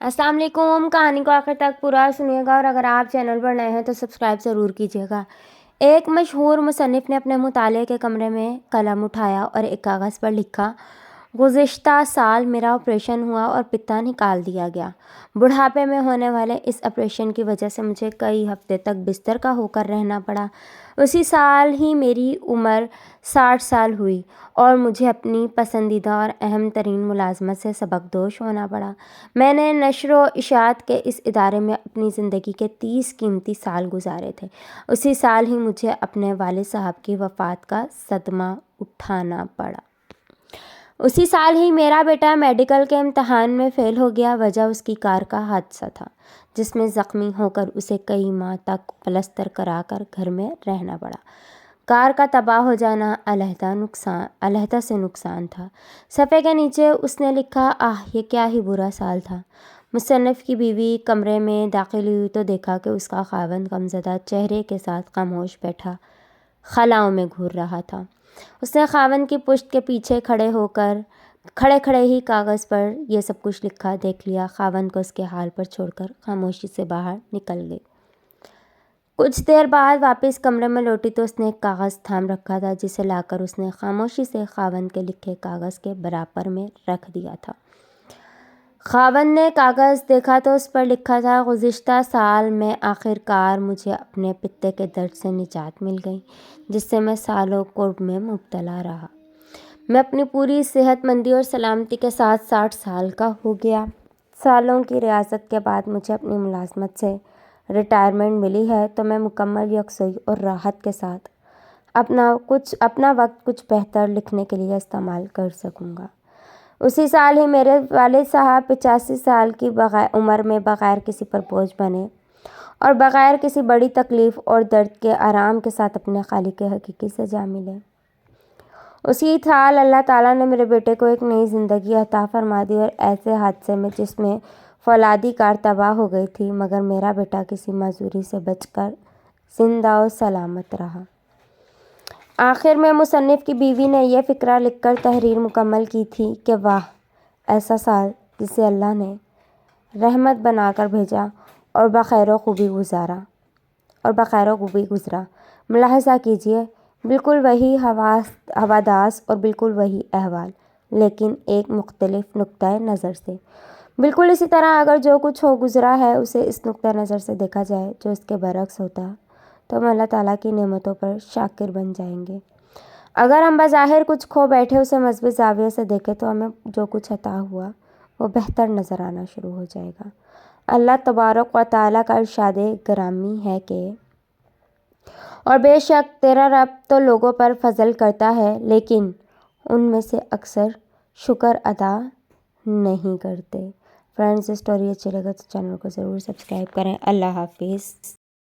अस्सलाम वालेकुम। कहानी को आखिर तक पूरा सुनिएगा और अगर आप चैनल पर नए हैं तो सब्सक्राइब ज़रूर कीजिएगा। एक मशहूर मुसन्निफ़ ने अपने मुताले के कमरे में कलम उठाया और एक कागज़ पर लिखा, गुज़िश्ता साल मेरा ऑपरेशन हुआ और पित्ता निकाल दिया गया। बुढ़ापे में होने वाले इस ऑपरेशन की वजह से मुझे कई हफ्ते तक बिस्तर का होकर रहना पड़ा। उसी साल ही मेरी उम्र 60 साल हुई और मुझे अपनी पसंदीदा और अहम तरीन मुलाजमत से सबकदोश होना पड़ा। मैंने नशर व इशाअत के इस इदारे में अपनी ज़िंदगी के 30 कीमती साल गुजारे थे। उसी साल ही मुझे अपने वालिद साहब की वफ़ात का सदमा उठाना पड़ा। उसी साल ही मेरा बेटा मेडिकल के इम्तहान में फ़ेल हो गया। वजह उसकी कार का हादसा था जिसमें ज़ख्मी होकर उसे कई माह तक प्लस्तर कराकर घर में रहना पड़ा। कार का तबाह हो जाना अलहदा से नुकसान था। सफ़े के नीचे उसने लिखा, आह ये क्या ही बुरा साल था। मुसन्निफ़ की बीवी कमरे में दाखिल हुई तो देखा कि उसका खावंद गमज़दा चेहरे के साथ खामोश बैठा खलाओं में घूर रहा था। उसने खावंद की पुश्त के पीछे खड़े ही कागज़ पर यह सब कुछ लिखा देख लिया। खावंद को उसके हाल पर छोड़कर खामोशी से बाहर निकल गई। कुछ देर बाद वापस कमरे में लौटी तो उसने एक कागज़ थाम रखा था जिसे लाकर उसने खामोशी से खावंद के लिखे कागज़ के बराबर में रख दिया था। खावंद ने कागज़ देखा तो उस पर लिखा था, गुज़िश्ता साल में आखिरकार मुझे अपने पित्ते के दर्द से निजात मिल गई जिससे मैं सालों कुर्ब में मुब्तला रहा। मैं अपनी पूरी सेहतमंदी और सलामती के साथ 60 साल का हो गया। सालों की रियासत के बाद मुझे अपनी मुलाजमत से रिटायरमेंट मिली है तो मैं मुकम्मल यकसुई और राहत के साथ अपना वक्त कुछ बेहतर लिखने के लिए इस्तेमाल कर सकूँगा। उसी साल ही मेरे वालिद साहब 85 साल की उम्र में बग़ैर किसी पर बोझ बने और बग़ैर किसी बड़ी तकलीफ़ और दर्द के आराम के साथ अपने खालिक हकीकी से जा मिले। उसी साल अल्लाह ताला ने मेरे बेटे को एक नई ज़िंदगी अता फरमा दी और ऐसे हादसे में जिसमें फौलादी कार तबाह हो गई थी मगर मेरा बेटा किसी माजूरी से बचकर जिंदा और सलामत रहा। आखिर में मुसन्निफ़ की बीवी ने यह फ़िक्रा लिखकर तहरीर मुकम्मल की थी कि वाह ऐसा साल जिसे अल्लाह ने रहमत बनाकर भेजा और बख़ैर खूबी गुज़रा। मुलाहज़ा कीजिए, बिल्कुल वही हवादास और बिल्कुल वही अहवाल, लेकिन एक मुख्तलिफ नुक्ता नज़र से। बिल्कुल इसी तरह अगर जो कुछ हो गुज़रा है उसे इस नुक्ता नज़र से देखा जाए जो इसके बरक्स होता तो हम अल्लाह ताला की नेमतों पर शाकिर बन जाएंगे। अगर हम बज़ाहिर कुछ खो बैठे उसे मज़बूत ज़ाविये से देखें तो हमें जो कुछ अता हुआ वो बेहतर नज़र आना शुरू हो जाएगा। अल्लाह तबारक व तआला का इरशाद ग्रामी है कि और बेशक तेरा रब तो लोगों पर फजल करता है लेकिन उनमें से अक्सर शुक्र अदा नहीं करते। फ्रेंड्स, स्टोरी अच्छी लगे तो चैनल को ज़रूर सब्सक्राइब करें। अल्लाह हाफिज़।